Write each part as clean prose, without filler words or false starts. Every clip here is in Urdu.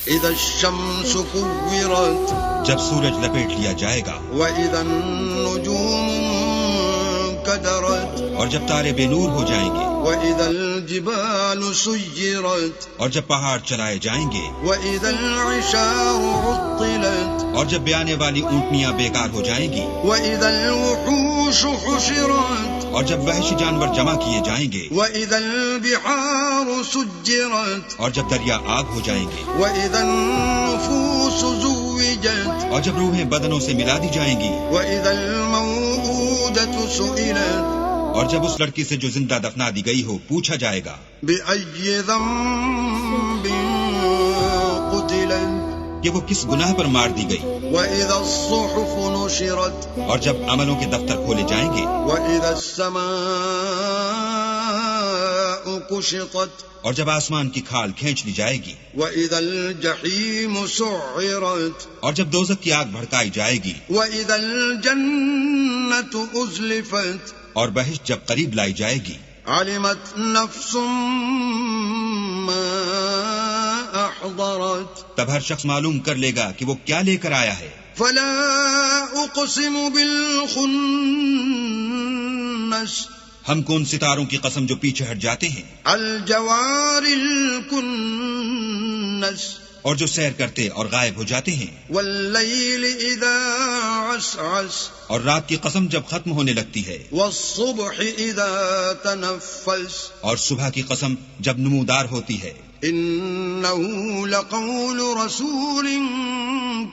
اذا الشمس كورت جب سورج لپیٹ لیا جائے گا، واذا النجوم انكدرت اور جب تارے بے نور ہو جائیں گے، واذا الجبال سيرت اور جب پہاڑ چلائے جائیں گے، واذا العشار عطلت اور جب بیانے والی اونٹنیاں بیکار ہو جائیں گی، واذا الوحوش حشرت اور جب وحشی جانور جمع کیے جائیں گے، واذا البحار سجرت اور جب دریا آگ ہو جائیں گے، واذا النفوس زوجت اور جب روحیں بدنوں سے ملا دی جائیں گی، واذا الموءودة سئلت اور جب اس لڑکی سے جو زندہ دفنا دی گئی ہو پوچھا جائے گا بأي ذنب قتلت کہ وہ کس گناہ پر مار دی گئی، وإذا الصحف نشرت اور جب عملوں کے دفتر کھولے جائیں گے، وإذا السماء كشطت اور جب آسمان کی کھال کھینچ لی جائے گی، وإذا الجحيم سعرت اور جب دوزخ کی آگ بھڑکائی جائے گی، وإذا الجنة أزلفت اور بہشت جب قریب لائی جائے گی، علمت نفس ما أحضرت تب ہر شخص معلوم کر لے گا کہ وہ کیا لے کر آیا ہے۔ فلا أقسم بالخنس ہم کو ان ستاروں کی قسم جو پیچھے ہٹ جاتے ہیں الجوار الكنس اور جو سیر کرتے اور غائب ہو جاتے ہیں، واللیل اذا عسعس اور رات کی قسم جب ختم ہونے لگتی ہے، والصبح اذا تنفس اور صبح کی قسم جب نمودار ہوتی ہے۔ انه لقول رسول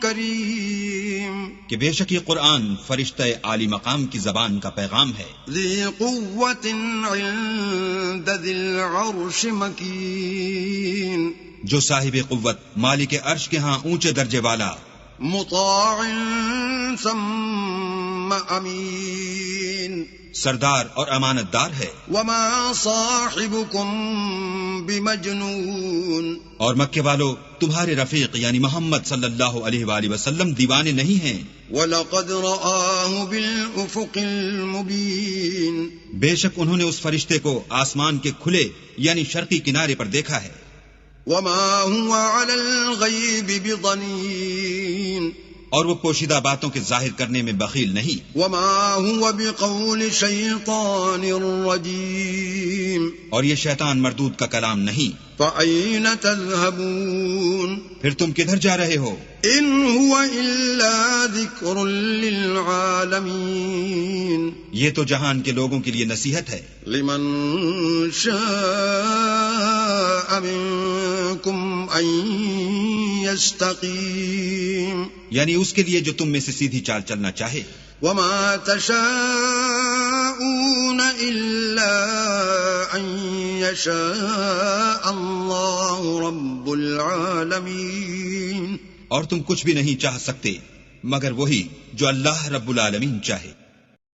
کریم کہ بے شک یہ قرآن فرشتہ عالی مقام کی زبان کا پیغام ہے، ذی قوت عند ذی العرش مکین جو صاحب قوت مالک عرش کے ہاں اونچے درجے والا، مطاع ثم امین سردار اور امانت دار ہے۔ وما صاحبكم بمجنون اور مکے والو تمہارے رفیق یعنی محمد صلی اللہ علیہ وآلہ وسلم دیوانے نہیں ہیں، وَلَقَدْ رَآهُ بِالْأُفُقِ الْمُبِينِ بے شک انہوں نے اس فرشتے کو آسمان کے کھلے یعنی شرقی کنارے پر دیکھا ہے۔ وَمَا هُوَ عَلَى الْغَيْبِ بِضَنِينٍ اور وہ پوشیدہ باتوں کے ظاہر کرنے میں بخیل نہیں، وَمَا هُوَ بِقَوْلِ شَيْطَانٍ رَجِيمٍ اور یہ شیطان مردود کا کلام نہیں۔ فَأَيْنَ تَذْهَبُونَ پھر تم کدھر جا رہے ہو؟ إِنْ هُوَ إِلَّا ذِكْرٌ لِّلْعَالَمِينَ یہ تو جہان کے لوگوں کے لیے نصیحت ہے، لمن شاء منكم أن يستقيم یعنی اس کے لیے جو تم میں سے سیدھی چال چلنا چاہے۔ وما تشاءون إلا أن يشاء الله رب العالمين اور تم کچھ بھی نہیں چاہ سکتے مگر وہی جو اللہ رب العالمین چاہے۔